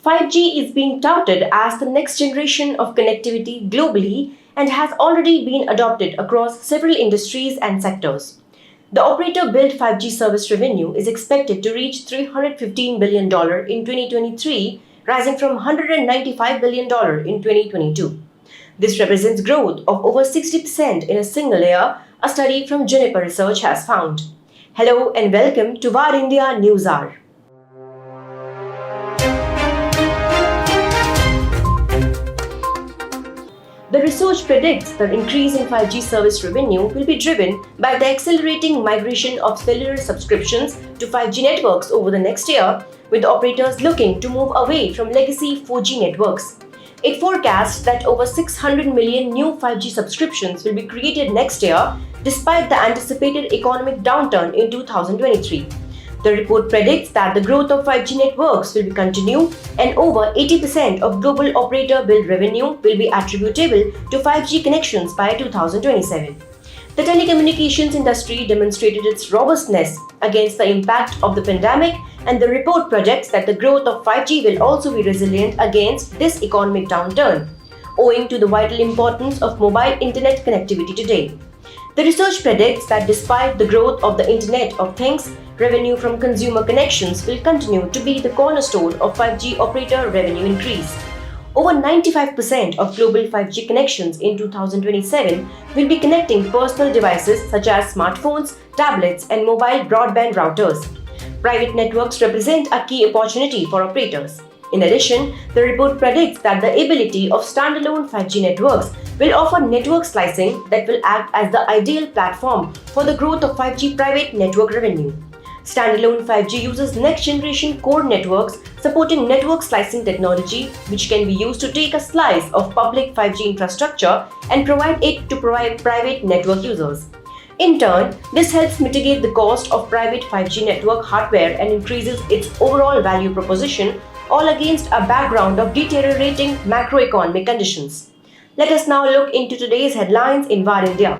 5G is being touted as the next generation of connectivity globally and has already been adopted across several industries and sectors. The operator billed 5G service revenue is expected to reach $315 billion in 2023, rising from $195 billion in 2022. This represents growth of over 60% in a single year, a study from Juniper Research has found. Hello and welcome to VAR India News Hour. The research predicts the increase in 5G service revenue will be driven by the accelerating migration of cellular subscriptions to 5G networks over the next year, with operators looking to move away from legacy 4G networks. It forecasts that over 600 million new 5G subscriptions will be created next year, despite the anticipated economic downturn in 2023. The report predicts that the growth of 5G networks will continue and over 80% of global operator billed revenue will be attributable to 5G connections by 2027. The telecommunications industry demonstrated its robustness against the impact of the pandemic, and the report projects that the growth of 5G will also be resilient against this economic downturn, owing to the vital importance of mobile internet connectivity today. The research predicts that despite the growth of the Internet of Things, revenue from consumer connections will continue to be the cornerstone of 5G operator revenue increase. Over 95% of global 5G connections in 2027 will be connecting personal devices such as smartphones, tablets, and mobile broadband routers. Private networks represent a key opportunity for operators. In addition, the report predicts that the ability of standalone 5G networks will offer network slicing that will act as the ideal platform for the growth of 5G private network revenue. Standalone 5G uses next-generation core networks supporting network slicing technology, which can be used to take a slice of public 5G infrastructure and provide it to private network users. In turn, this helps mitigate the cost of private 5G network hardware and increases its overall value proposition, all against a background of deteriorating macroeconomic conditions. Let us now look into today's headlines in VAR India.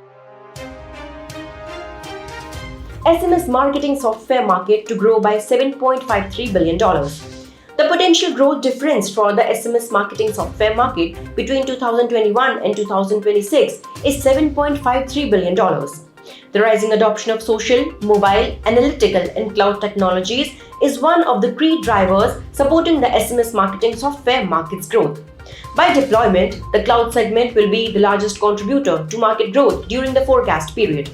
SMS marketing software market to grow by $7.53 billion. The potential growth difference for the SMS marketing software market between 2021 and 2026 is $7.53 billion. The rising adoption of social, mobile, analytical, and cloud technologies is one of the key drivers supporting the SMS marketing software market's growth. By deployment, the cloud segment will be the largest contributor to market growth during the forecast period.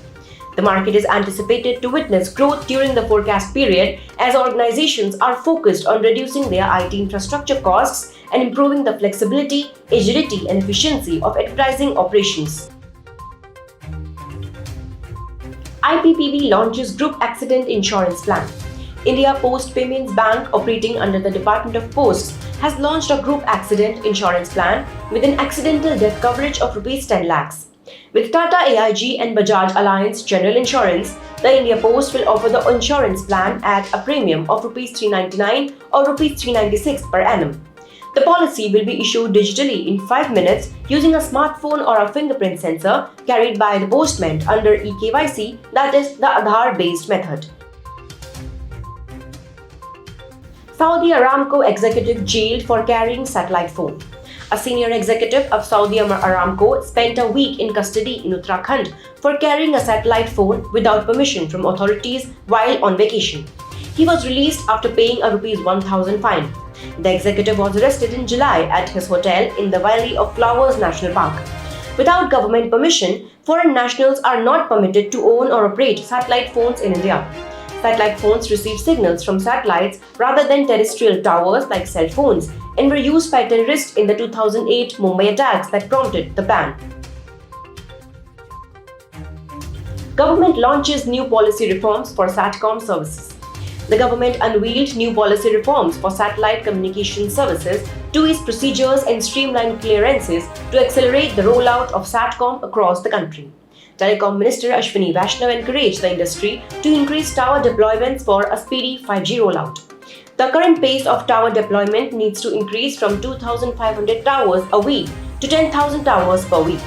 The market is anticipated to witness growth during the forecast period as organizations are focused on reducing their IT infrastructure costs and improving the flexibility, agility, and efficiency of advertising operations. IPPB launches Group Accident Insurance Plan. India Post Payments Bank, operating under the Department of Posts, has launched a group accident insurance plan with an accidental death coverage of Rs 10 lakhs. With Tata AIG and Bajaj Alliance General Insurance, the India Post will offer the insurance plan at a premium of Rs 399 or Rs 396 per annum. The policy will be issued digitally in 5 minutes using a smartphone or a fingerprint sensor carried by the postman under eKYC, that is, the Aadhaar-based method. Saudi Aramco executive jailed for carrying satellite phone. A senior executive of Saudi Aramco spent a week in custody in Uttarakhand for carrying a satellite phone without permission from authorities while on vacation. He was released after paying a Rs 1,000 fine. The executive was arrested in July at his hotel in the Valley of Flowers National Park. Without government permission, foreign nationals are not permitted to own or operate satellite phones in India. Satellite phones receive signals from satellites rather than terrestrial towers like cell phones and were used by terrorists in the 2008 Mumbai attacks that prompted the ban. Government launches new policy reforms for SATCOM services. The government unveiled new policy reforms for satellite communication services to ease procedures and streamline clearances to accelerate the rollout of SATCOM across the country. Telecom Minister Ashwini Vaishnaw encouraged the industry to increase tower deployments for a speedy 5G rollout. The current pace of tower deployment needs to increase from 2,500 towers a week to 10,000 towers per week.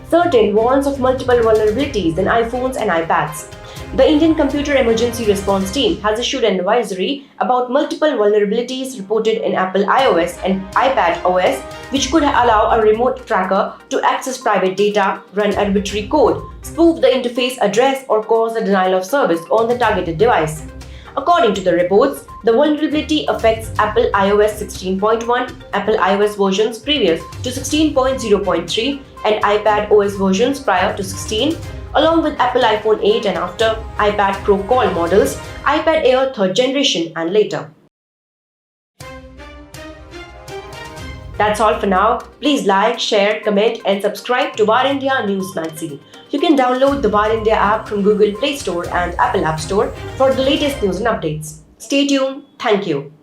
Certain warns of multiple vulnerabilities in iPhones and iPads. The Indian Computer Emergency Response Team has issued an advisory about multiple vulnerabilities reported in Apple iOS and iPad OS, which could allow a remote tracker to access private data, run arbitrary code, spoof the interface address, or cause a denial of service on the targeted device. According to the reports, the vulnerability affects Apple iOS 16.1, Apple iOS versions previous to 16.0.3, and iPad OS versions prior to 16, along with Apple iPhone 8 and after, iPad Pro Call models, iPad Air 3rd generation and later. That's all for now. Please like, share, comment and subscribe to Bar India News Magazine. You can download the Bar India app from Google Play Store and Apple App Store for the latest news and updates. Stay tuned. Thank you.